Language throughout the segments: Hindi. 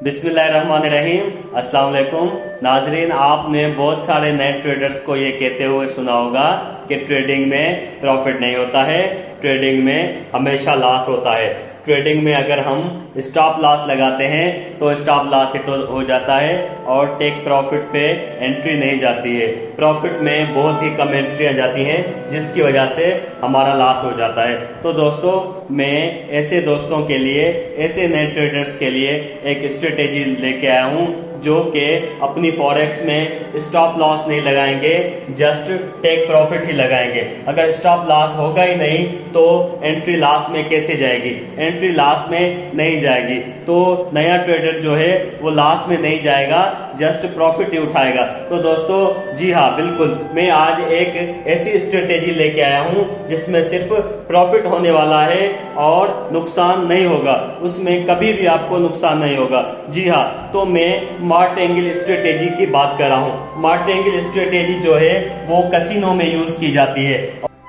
बिस्मिल्लाहिर्रहमानिर्रहीम। अस्सलाम वालेकुम नाजरीन, आपने बहुत सारे नए ट्रेडर्स को ये कहते हुए सुना होगा कि ट्रेडिंग में प्रॉफिट नहीं होता है, ट्रेडिंग में हमेशा लॉस होता है। ट्रेडिंग में अगर हम स्टॉप लॉस लगाते हैं तो स्टॉप लॉस हिट हो जाता है और टेक प्रॉफिट पे एंट्री नहीं जाती है। प्रॉफिट में बहुत ही कम एंट्री आ जाती हैं जिसकी वजह से हमारा लॉस हो जाता है। तो दोस्तों, मैं ऐसे दोस्तों के लिए, ऐसे नए ट्रेडर्स के लिए एक स्ट्रेटेजी लेके आया हूं जो कि अपनी फॉरेक्स में स्टॉप लॉस नहीं लगाएंगे, जस्ट टेक प्रॉफिट ही लगाएंगे। अगर स्टॉप लॉस होगा ही नहीं तो एंट्री लॉस में कैसे जाएगी? एंट्री लॉस में नहीं जाएगी तो नया ट्रेडर जो है वो लॉस में नहीं जाएगा, जस्ट प्रॉफिट ही उठाएगा। तो दोस्तों, जी हाँ, बिल्कुल, मैं आज एक ऐसी स्ट्रेटेजी लेके आया हूं जिसमें सिर्फ प्रॉफिट होने वाला है और नुकसान नहीं होगा, उसमें कभी भी आपको नुकसान नहीं होगा। जी हाँ, तो मैं मार्टेंगल स्ट्रेटेजी की बात कर रहा हूँ। मार्टेंगल स्ट्रेटेजी जो है वो कैसीनो में यूज की जाती है।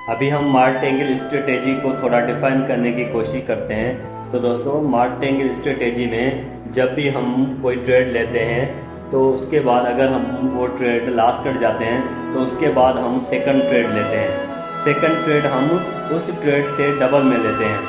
अभी हम मार्टेंगल स्ट्रेटेजी को थोड़ा डिफाइन करने की कोशिश करते हैं। तो दोस्तों, मार्टेंगल स्ट्रेटेजी में जब भी हम कोई ट्रेड लेते हैं तो उसके बाद अगर हम वो ट्रेड लॉस कर जाते हैं तो उसके बाद हम सेकंड ट्रेड लेते हैं। सेकंड ट्रेड हम उस ट्रेड से डबल में लेते हैं।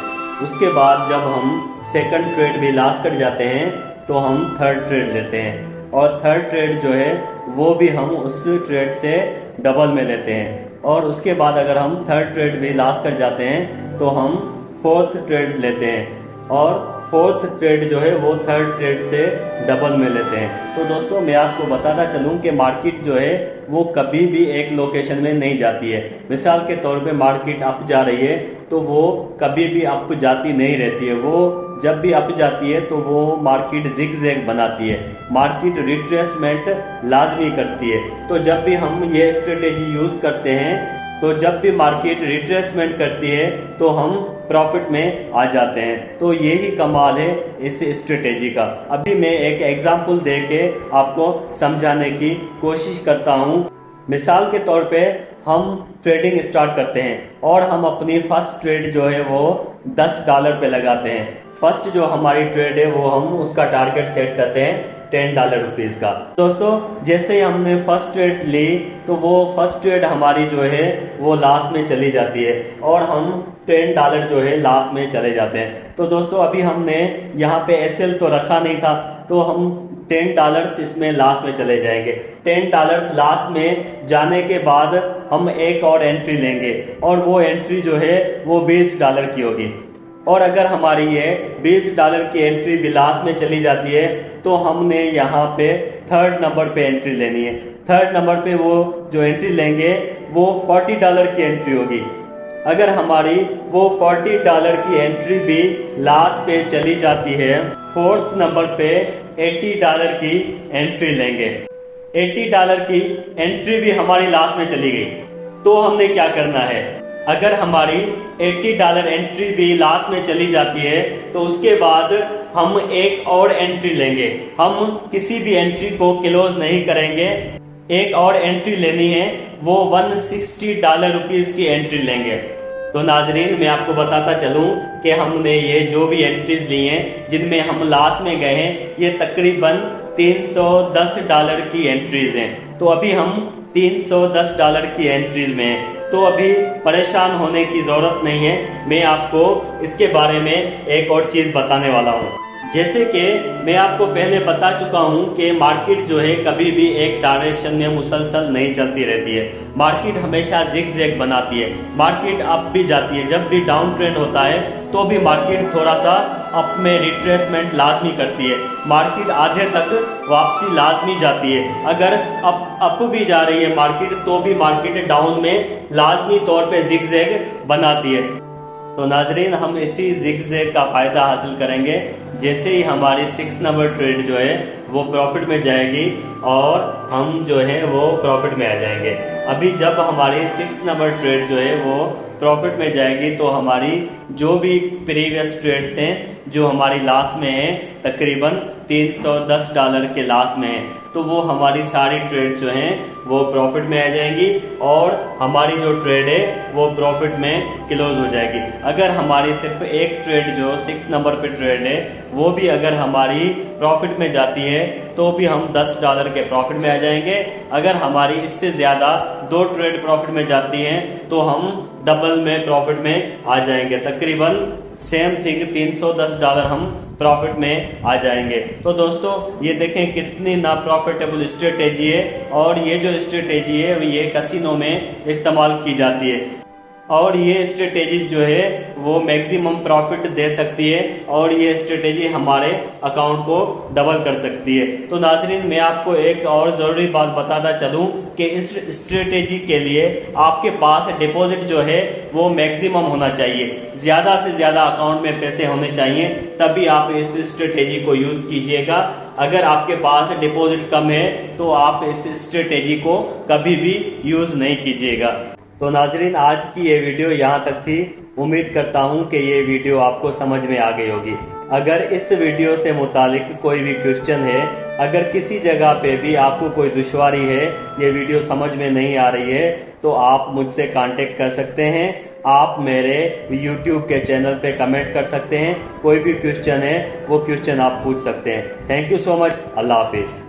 उसके बाद जब हम सेकंड ट्रेड भी लॉस कर जाते हैं तो हम थर्ड ट्रेड लेते हैं और थर्ड ट्रेड जो है वो भी हम उस ट्रेड से डबल में लेते हैं। और उसके बाद अगर हम थर्ड ट्रेड भी लॉस कर जाते हैं तो हम फोर्थ ट्रेड लेते हैं और फोर्थ ट्रेड जो है वो थर्ड ट्रेड से डबल में लेते हैं। तो दोस्तों, मैं आपको बताना चलूं कि मार्केट जो है वो कभी भी एक लोकेशन में नहीं जाती है। मिसाल के तौर पे मार्केट अप जा रही है तो वो कभी भी अप जाती नहीं रहती है। वो जब भी अप जाती है तो वो मार्केट जिग-जैग बनाती है, मार्केट रिट्रेसमेंट लाजमी करती है। तो जब भी हम ये स्ट्रेटेजी यूज करते हैं तो जब भी मार्केट रिट्रेसमेंट करती है तो हम प्रॉफिट में आ जाते हैं। तो यही कमाल है इस स्ट्रेटेजी का। अभी मैं एक एग्जांपल दे के आपको समझाने की कोशिश करता हूं। मिसाल के तौर पे हम ट्रेडिंग स्टार्ट करते हैं और हम अपनी फर्स्ट ट्रेड जो है वो $10 पे लगाते हैं। फर्स्ट जो हमारी ट्रेड है वो हम उसका टारगेट सेट करते हैं $10 का। दोस्तों, जैसे ही हमने फर्स्ट ट्रेड ली तो वो फर्स्ट ट्रेड हमारी जो है वो लॉस में चली जाती है और हम $10 जो है लॉस में चले जाते हैं। तो दोस्तों, अभी हमने यहाँ पे एसएल तो रखा नहीं था तो हम $10 इसमें लॉस में चले जाएंगे। $10 लॉस में जाने के बाद हम एक और एंट्री लेंगे और वो एंट्री जो है वो $20 की होगी। और अगर हमारी ये $20 की एंट्री भी लॉस में चली जाती है तो हमने यहाँ पे थर्ड नंबर पे एंट्री लेनी है। थर्ड नंबर पे वो जो एंट्री लेंगे वो $40 की एंट्री होगी। अगर हमारी वो $40 की एंट्री भी लॉस पे चली जाती है, फोर्थ नंबर पे $80 की एंट्री लेंगे। $80 की एंट्री भी हमारी लॉस में चली गई तो हमने क्या करना है? अगर हमारी $80 एंट्री भी लॉस में चली जाती है तो उसके बाद हम एक और एंट्री लेंगे। हम किसी भी एंट्री को क्लोज नहीं करेंगे, एक और एंट्री लेनी है, वो $160 की एंट्री लेंगे। तो नाजरीन, मैं आपको बताता चलूं कि हमने ये जो भी एंट्रीज ली हैं जिनमें हम लॉस में गए हैं ये तकरीबन $310 की एंट्रीज हैं। तो अभी हम $310 की एंट्रीज में हैं, तो अभी परेशान होने की जरूरत नहीं है। मैं आपको इसके बारे में एक और चीज बताने वाला हूँ। जैसे कि मैं आपको पहले बता चुका हूं कि मार्केट जो है कभी भी एक डायरेक्शन में मुसलसल नहीं चलती रहती है। मार्केट हमेशा जिग-जैग बनाती है। मार्केट अप भी जाती है, जब भी डाउन ट्रेंड होता है तो भी मार्केट थोड़ा सा अप में रिट्रेसमेंट लाजमी करती है। मार्केट आधे तक वापसी लाजमी जाती है। अगर अप भी जा रही है मार्केट तो भी मार्केट डाउन में लाजमी तौर पे जिग-जैग बनाती है। तो नाजरीन, हम इसी जिग-जैग का फायदा हासिल करेंगे। जैसे ही हमारी 6 नंबर ट्रेड जो है वो प्रॉफिट में जाएगी और हम जो है वो प्रॉफिट में आ जाएंगे। अभी जब हमारी 6 नंबर ट्रेड जो है वो प्रॉफिट में जाएगी तो हमारी जो भी प्रीवियस ट्रेड्स हैं जो हमारी लॉस में है तकरीबन $310 के लॉस में है, तो वो हमारी सारी ट्रेड्स जो हैं वो प्रॉफिट में आ जाएंगी और हमारी जो ट्रेड है वो प्रॉफिट में क्लोज हो जाएगी। अगर हमारी सिर्फ एक ट्रेड जो 6 नंबर पे ट्रेड है वो भी अगर हमारी प्रॉफिट में जाती है तो भी हम $10 के प्रॉफिट में आ जाएंगे। अगर हमारी इससे ज्यादा 2 ट्रेड प्रॉफिट में जाती हैं तो हम डबल में प्रॉफिट में आ जाएंगे, तकरीबन सेम थिंग $310 हम प्रॉफिट में आ जाएंगे। तो दोस्तों ये देखें कितनी ना प्रॉफिटेबल स्ट्रेटेजी है, और ये जो स्ट्रेटेजी है ये कैसीनो में इस्तेमाल की जाती है, और ये स्ट्रेटेजी जो है वो मैक्सिमम प्रॉफिट दे सकती है, और ये स्ट्रेटेजी हमारे अकाउंट को डबल कर सकती है। तो नाजरीन मैं आपको एक और जरूरी बात बताता चलूं कि इस स्ट्रेटेजी के लिए आपके पास डिपॉजिट जो है वो मैक्सिमम होना चाहिए, ज्यादा से ज्यादा अकाउंट में पैसे होने चाहिए, तभी आप इस स्ट्रेटेजी को यूज कीजिएगा। अगर आपके पास डिपॉजिट कम है तो आप इस स्ट्रेटेजी को कभी भी यूज नहीं कीजिएगा। तो नाजरीन आज की ये वीडियो यहाँ तक थी। उम्मीद करता हूँ कि ये वीडियो आपको समझ में आ गई होगी। अगर इस वीडियो से मुतालिक कोई भी क्वेश्चन है, अगर किसी जगह पे भी आपको कोई दुश्वारी है, ये वीडियो समझ में नहीं आ रही है, तो आप मुझसे कांटेक्ट कर सकते हैं। आप मेरे YouTube के चैनल पे कमेंट कर सकते हैं, कोई भी क्वेश्चन है वो क्वेश्चन आप पूछ सकते हैं। Thank you so much. अल्लाह हाफिज़।